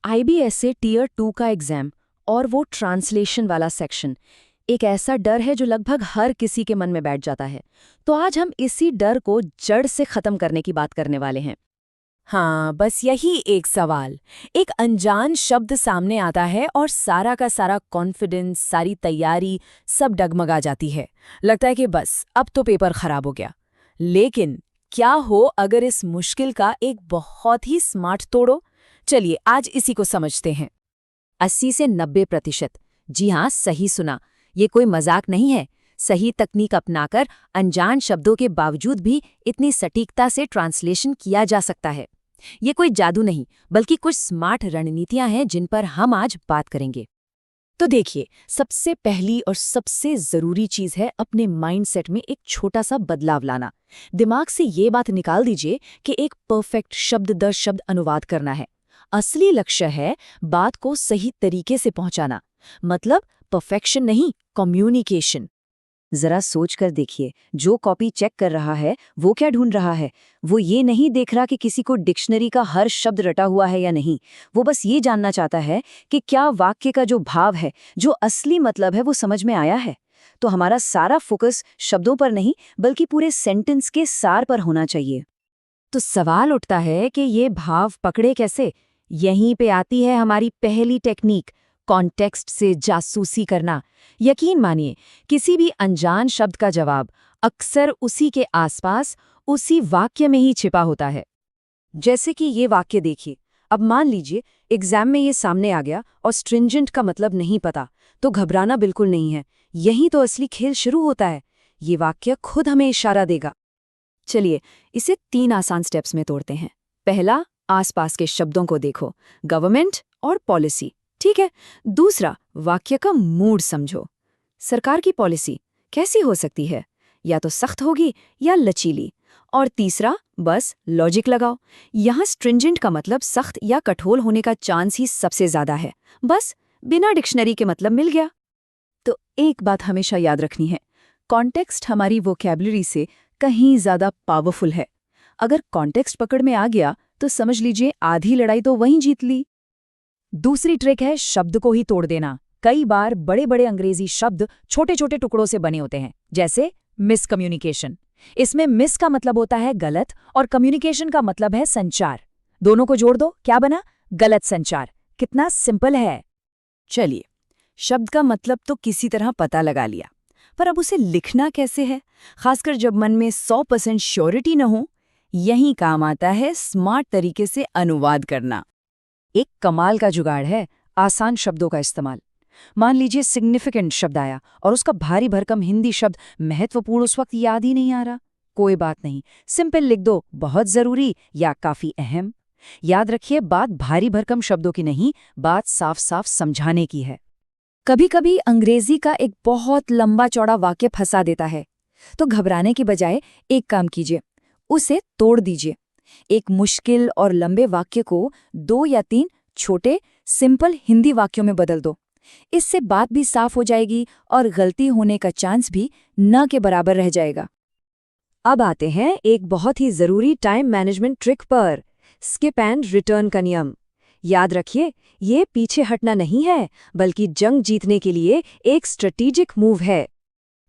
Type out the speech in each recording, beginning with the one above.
IBSA tier 2 का exam और वो ट्रांसलेशन वाला सेक्शन एक ऐसा डर है जो लगभग हर किसी के मन में बैठ जाता है। तो आज हम इसी डर को जड़ से खत्म करने की बात करने वाले हैं। हाँ, बस यही एक सवाल। एक अनजान शब्द सामने आता है और सारा का सारा कॉन्फिडेंस, सारी तैयारी सब डगमगा जाती है। लगता है कि बस अब तो पेपर खराब हो गया। लेकिन क्या हो अगर इस मुश्किल का एक बहुत ही स्मार्ट तोड़ो? चलिए आज इसी को समझते हैं। 80 से 90%। जी हाँ, सही सुना। ये कोई मजाक नहीं है। सही तकनीक अपनाकर अनजान शब्दों के बावजूद भी इतनी सटीकता से ट्रांसलेशन किया जा सकता है। ये कोई जादू नहीं, बल्कि कुछ स्मार्ट रणनीतियां हैं जिन पर हम आज बात करेंगे। तो देखिए, सबसे पहली और सबसे जरूरी चीज है अपने माइंडसेट में एक छोटा सा बदलाव लाना। दिमाग से ये बात निकाल दीजिए कि एक परफेक्ट शब्द दर शब्द अनुवाद करना है। असली लक्ष्य है बात को सही तरीके से पहुंचाना। मतलब परफेक्शन नहीं, कम्युनिकेशन। जरा सोच कर देखिए, जो कॉपी चेक कर रहा है वो क्या ढूंढ रहा है? वो ये नहीं देख रहा कि किसी को डिक्शनरी का हर शब्द रटा हुआ है या नहीं। वो बस ये जानना चाहता है कि क्या वाक्य का जो भाव है, जो असली मतलब है, वो समझ में आया है। तो हमारा सारा फोकस शब्दों पर नहीं, बल्कि पूरे सेंटेंस के सार पर होना चाहिए। तो सवाल उठता है कि ये भाव पकड़े कैसे? यहीं पे आती है हमारी पहली टेक्निक, कॉन्टेक्स्ट से जासूसी करना। यकीन मानिए, किसी भी अनजान शब्द का जवाब अक्सर उसी के आसपास, उसी वाक्य में ही छिपा होता है। जैसे कि ये वाक्य देखिए। अब मान लीजिए एग्जाम में ये सामने आ गया और स्ट्रिंजेंट का मतलब नहीं पता, तो घबराना बिल्कुल नहीं है। यहीं तो असली खेल शुरू होता है। ये वाक्य खुद हमें इशारा देगा। चलिए इसे 3 आसान स्टेप्स में तोड़ते हैं। पहला, आसपास के शब्दों को देखो, गवर्नमेंट और पॉलिसी। ठीक है। दूसरा, वाक्य का मूड समझो। सरकार की पॉलिसी कैसी हो सकती है? या तो सख्त होगी या लचीली। और तीसरा, बस लॉजिक लगाओ। यहाँ स्ट्रिंजेंट का मतलब सख्त या कठोर होने का चांस ही सबसे ज्यादा है। बस बिना डिक्शनरी के मतलब मिल गया। तो एक बात हमेशा याद रखनी है, कॉन्टेक्स्ट हमारी वोकैबुलरी से कहीं ज्यादा पावरफुल है। अगर कॉन्टेक्स्ट पकड़ में आ गया तो समझ लीजिए आधी लड़ाई तो वहीं जीत ली। दूसरी ट्रिक है शब्द को ही तोड़ देना। कई बार बड़े बड़े अंग्रेजी शब्द छोटे छोटे टुकड़ों से बने होते हैं, जैसे मिसकम्युनिकेशन। इसमें मिस का मतलब होता है गलत और कम्युनिकेशन का मतलब है संचार। दोनों को जोड़ दो, क्या बना? गलत संचार। कितना सिंपल है। चलिए, शब्द का मतलब तो किसी तरह पता लगा लिया, पर अब उसे लिखना कैसे है? खासकर जब मन में 100% श्योरिटी न हो। यही काम आता है स्मार्ट तरीके से अनुवाद करना। एक कमाल का जुगाड़ है आसान शब्दों का इस्तेमाल। मान लीजिए सिग्निफिकेंट शब्द आया और उसका भारी भरकम हिंदी शब्द महत्वपूर्ण उस वक्त याद ही नहीं आ रहा। कोई बात नहीं, सिंपल लिख दो बहुत जरूरी या काफी अहम। याद रखिए, बात भारी भरकम शब्दों की नहीं, बात साफ साफ समझाने की है। कभी कभी अंग्रेजी का एक बहुत लंबा चौड़ा वाक्य फंसा देता है, तो घबराने की बजाय एक काम कीजिए, उसे तोड़ दीजिए। एक मुश्किल और लंबे वाक्य को 2 या 3 छोटे सिंपल हिंदी वाक्यों में बदल दो। इससे बात भी साफ हो जाएगी और गलती होने का चांस भी न के बराबर रह जाएगा। अब आते हैं एक बहुत ही जरूरी टाइम मैनेजमेंट ट्रिक पर, स्किप एंड रिटर्न का नियम। याद रखिए, ये पीछे हटना नहीं है, बल्कि जंग जीतने के लिए एक स्ट्रेटेजिक मूव है।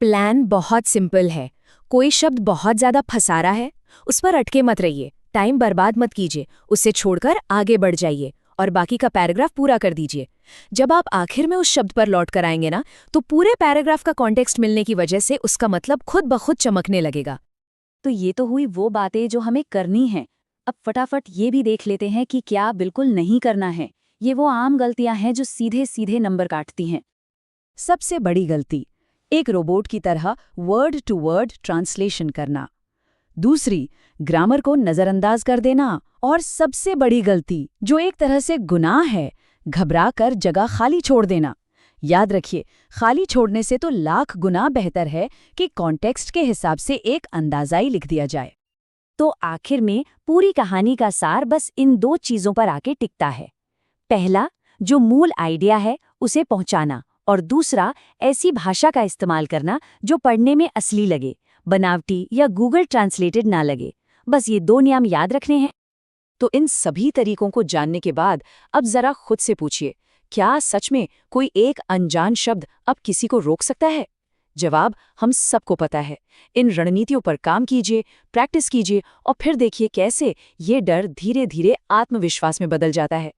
प्लान बहुत सिंपल है। कोई शब्द बहुत ज्यादा फंसा रहा है, उस पर अटके मत रहिए, टाइम बर्बाद मत कीजिए, उसे छोड़कर आगे बढ़ जाइए और बाकी का पैराग्राफ पूरा कर दीजिए। जब आप आखिर में उस शब्द पर लौट कर आएंगे ना, तो पूरे पैराग्राफ का कॉन्टेक्स्ट मिलने की वजह से उसका मतलब खुद ब खुद चमकने लगेगा। तो ये तो हुई वो बातें जो हमें करनी हैं। अब फटाफट ये भी देख लेते हैं कि क्या बिल्कुल नहीं करना है। ये वो आम गलतियां हैं जो सीधे सीधे नंबर काटती हैं। सबसे बड़ी गलती, एक रोबोट की तरह वर्ड टू वर्ड ट्रांसलेशन करना। दूसरी, ग्रामर को नजरअंदाज कर देना। और सबसे बड़ी गलती, जो एक तरह से गुनाह है, घबरा कर जगह खाली छोड़ देना। याद रखिए, खाली छोड़ने से तो लाख गुना बेहतर है कि कॉन्टेक्स्ट के हिसाब से एक अंदाजा ही लिख दिया जाए। तो आखिर में पूरी कहानी का सार बस इन 2 चीजों पर आके टिकता है। पहला, जो मूल आइडिया है उसे पहुंचाना, और दूसरा, ऐसी भाषा का इस्तेमाल करना जो पढ़ने में असली लगे, बनावटी या गूगल ट्रांसलेटेड ना लगे। बस ये 2 नियम याद रखने हैं। तो इन सभी तरीकों को जानने के बाद अब जरा खुद से पूछिए, क्या सच में कोई एक अनजान शब्द अब किसी को रोक सकता है? जवाब हम सबको पता है। इन रणनीतियों पर काम कीजिए, प्रैक्टिस कीजिए और फिर देखिए कैसे ये डर धीरे धीरे आत्मविश्वास में बदल जाता है।